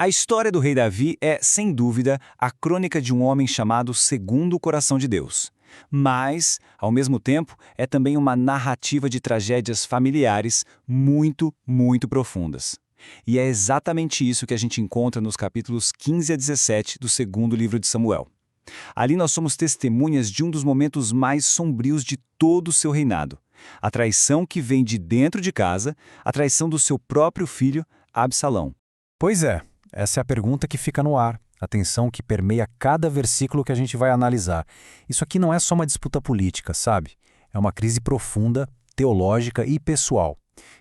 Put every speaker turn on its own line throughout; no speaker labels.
A história do rei Davi é, sem dúvida, a crônica de um homem chamado segundo o coração de Deus. Mas, ao mesmo tempo, é também uma narrativa de tragédias familiares muito profundas. E é exatamente isso que a gente encontra nos capítulos 15 a 17 do segundo livro de Samuel. Ali nós somos testemunhas de um dos momentos mais sombrios de todo o seu reinado. A traição que vem de dentro de casa, a traição do seu próprio filho, Absalão.
Pois é, essa é a pergunta que fica no ar, a tensão que permeia cada versículo que a gente vai analisar. Isso aqui não é só uma disputa política, sabe? É uma crise profunda, teológica e pessoal.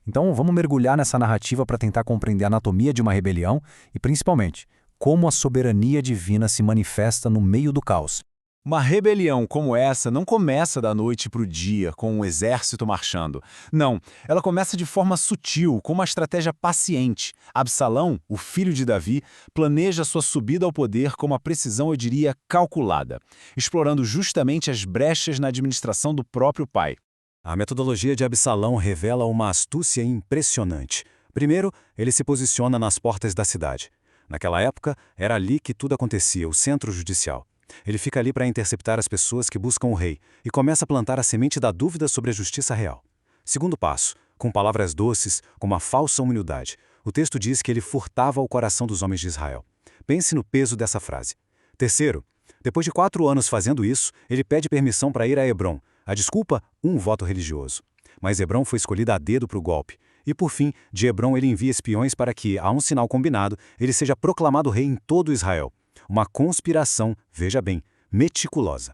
Então vamos mergulhar nessa narrativa para tentar compreender a anatomia de uma rebelião e, principalmente, como a soberania divina se manifesta no meio do caos.
Uma rebelião como essa não começa da noite para o dia, com um exército marchando. Não, ela começa de forma sutil, com uma estratégia paciente. Absalão, o filho de Davi, planeja sua subida ao poder com uma precisão, eu diria, calculada, explorando justamente as brechas na administração do próprio pai.
A metodologia de Absalão revela uma astúcia impressionante. Primeiro, ele se posiciona nas portas da cidade. Naquela época, era ali que tudo acontecia, o centro judicial. Ele fica ali para interceptar as pessoas que buscam o rei e começa a plantar a semente da dúvida sobre a justiça real. Segundo passo, com palavras doces, com uma falsa humildade, o texto diz que ele furtava o coração dos homens de Israel. Pense no peso dessa frase. Terceiro, depois de 4 anos fazendo isso, ele pede permissão para ir a Hebrom. A desculpa, um voto religioso. Mas Hebrom foi escolhida a dedo para o golpe. E por fim, de Hebrom ele envia espiões para que, a um sinal combinado, ele seja proclamado rei em todo Israel. Uma conspiração, veja bem, meticulosa.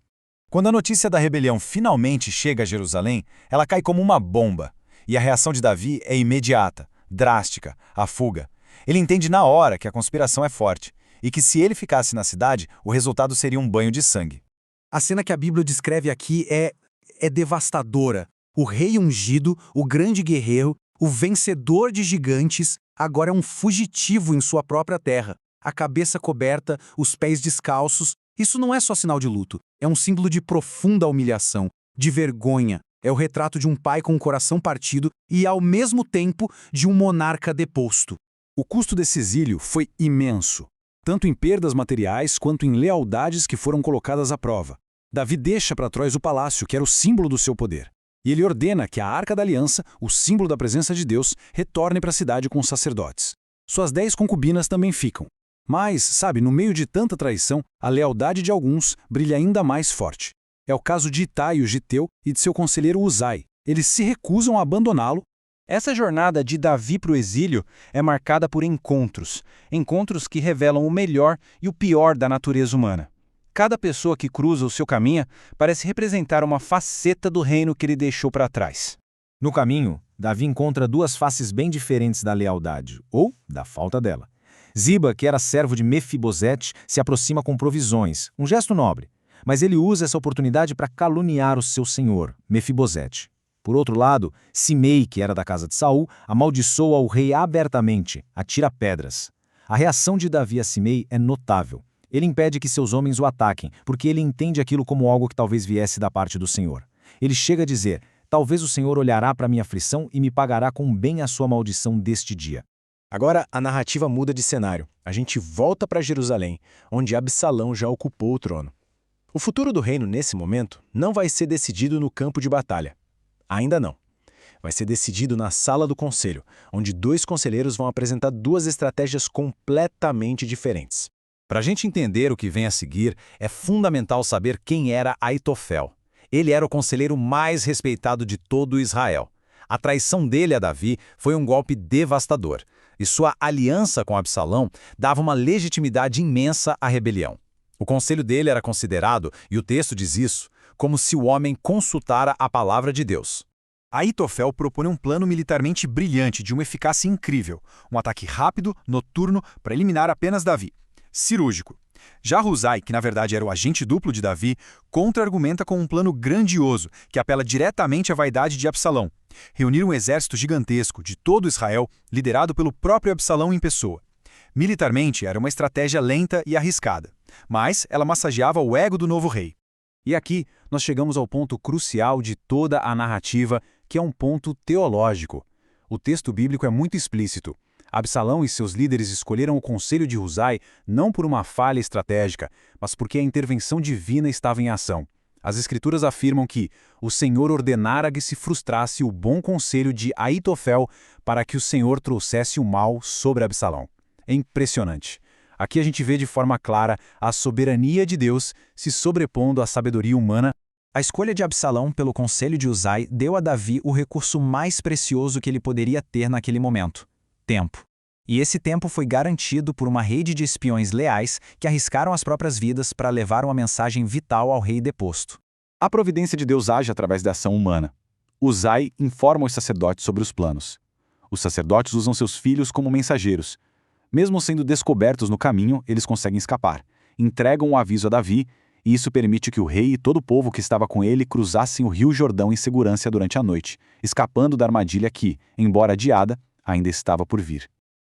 Quando a notícia da rebelião finalmente chega a Jerusalém, ela cai como uma bomba. E a reação de Davi é imediata, drástica, a fuga. Ele entende na hora que a conspiração é forte e que se ele ficasse na cidade, o resultado seria um banho de sangue.
A cena que a Bíblia descreve aqui é devastadora. O rei ungido, o grande guerreiro, o vencedor de gigantes, agora é um fugitivo em sua própria terra. A cabeça coberta, os pés descalços. Isso não é só sinal de luto, é um símbolo de profunda humilhação, de vergonha. É o retrato de um pai com o coração partido e, ao mesmo tempo, de um monarca deposto.
O custo desse exílio foi imenso, tanto em perdas materiais quanto em lealdades que foram colocadas à prova. Davi deixa para trás o palácio, que era o símbolo do seu poder. E ele ordena que a Arca da Aliança, o símbolo da presença de Deus, retorne para a cidade com os sacerdotes. Suas 10 concubinas também ficam. Mas, sabe, no meio de tanta traição, a lealdade de alguns brilha ainda mais forte. É o caso de Itai, o Giteu, e de seu conselheiro Uzai. Eles se recusam a abandoná-lo.
Essa jornada de Davi para o exílio é marcada por encontros. Encontros que revelam o melhor e o pior da natureza humana. Cada pessoa que cruza o seu caminho parece representar uma faceta do reino que ele deixou para trás.
No caminho, Davi encontra 2 faces bem diferentes da lealdade, ou da falta dela. Ziba, que era servo de Mefibosete, se aproxima com provisões, um gesto nobre, mas ele usa essa oportunidade para caluniar o seu senhor, Mefibosete. Por outro lado, Simei, que era da casa de Saul, amaldiçoa o rei abertamente, atira pedras. A reação de Davi a Simei é notável. Ele impede que seus homens o ataquem, porque ele entende aquilo como algo que talvez viesse da parte do Senhor. Ele chega a dizer, talvez o Senhor olhará para minha aflição e me pagará com bem a sua maldição deste dia.
Agora a narrativa muda de cenário. A gente volta para Jerusalém, onde Absalão já ocupou o trono. O futuro do reino nesse momento não vai ser decidido no campo de batalha. Ainda não. Vai ser decidido na sala do conselho, onde 2 conselheiros vão apresentar 2 estratégias completamente diferentes.
Para a gente entender o que vem a seguir, é fundamental saber quem era Aitofel. Ele era o conselheiro mais respeitado de todo Israel. A traição dele a Davi foi um golpe devastador, e sua aliança com Absalão dava uma legitimidade imensa à rebelião. O conselho dele era considerado, e o texto diz isso, como se o homem consultara a palavra de Deus.
Aitofel propõe um plano militarmente brilhante de uma eficácia incrível, um ataque rápido, noturno, para eliminar apenas Davi. Cirúrgico. Já Husai, que na verdade era o agente duplo de Davi, contra-argumenta com um plano grandioso que apela diretamente à vaidade de Absalão. Reunir um exército gigantesco de todo Israel, liderado pelo próprio Absalão em pessoa. Militarmente era uma estratégia lenta e arriscada, mas ela massageava o ego do novo rei.
E aqui nós chegamos ao ponto crucial de toda a narrativa, que é um ponto teológico. O texto bíblico é muito explícito. Absalão e seus líderes escolheram o conselho de Husai não por uma falha estratégica, mas porque a intervenção divina estava em ação. As Escrituras afirmam que o Senhor ordenara que se frustrasse o bom conselho de Aitofel para que o Senhor trouxesse o mal sobre Absalão. É impressionante. Aqui a gente vê de forma clara a soberania de Deus se sobrepondo à sabedoria humana.
A escolha de Absalão pelo conselho de Husai deu a Davi o recurso mais precioso que ele poderia ter naquele momento: tempo. E esse tempo foi garantido por uma rede de espiões leais que arriscaram as próprias vidas para levar uma mensagem vital ao rei deposto.
A providência de Deus age através da ação humana. Husai informa os sacerdotes sobre os planos. Os sacerdotes usam seus filhos como mensageiros. Mesmo sendo descobertos no caminho, eles conseguem escapar. Entregam um aviso a Davi, e isso permite que o rei e todo o povo que estava com ele cruzassem o rio Jordão em segurança durante a noite, escapando da armadilha que, embora adiada, ainda estava por vir.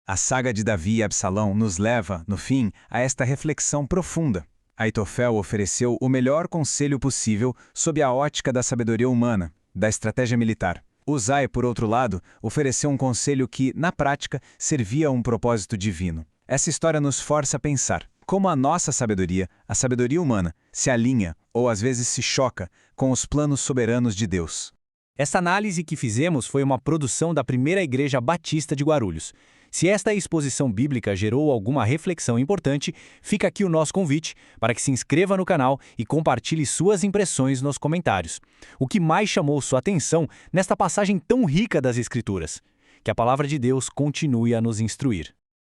A saga de Davi e Absalão nos leva, no fim, a esta reflexão profunda. Aitofel ofereceu o melhor conselho possível sob a ótica da sabedoria humana, da estratégia militar. Husai, por outro lado, ofereceu um conselho que, na prática, servia a um propósito divino. Essa história nos força a pensar como a nossa sabedoria, a sabedoria humana, se alinha, ou às vezes se choca, com os planos soberanos de Deus.
Esta análise que fizemos foi uma produção da Primeira Igreja Batista de Guarulhos. Se esta exposição bíblica gerou alguma reflexão importante, fica aqui o nosso convite para que se inscreva no canal e compartilhe suas impressões nos comentários. O que mais chamou sua atenção nesta passagem tão rica das Escrituras? Que a palavra de Deus continue a nos instruir.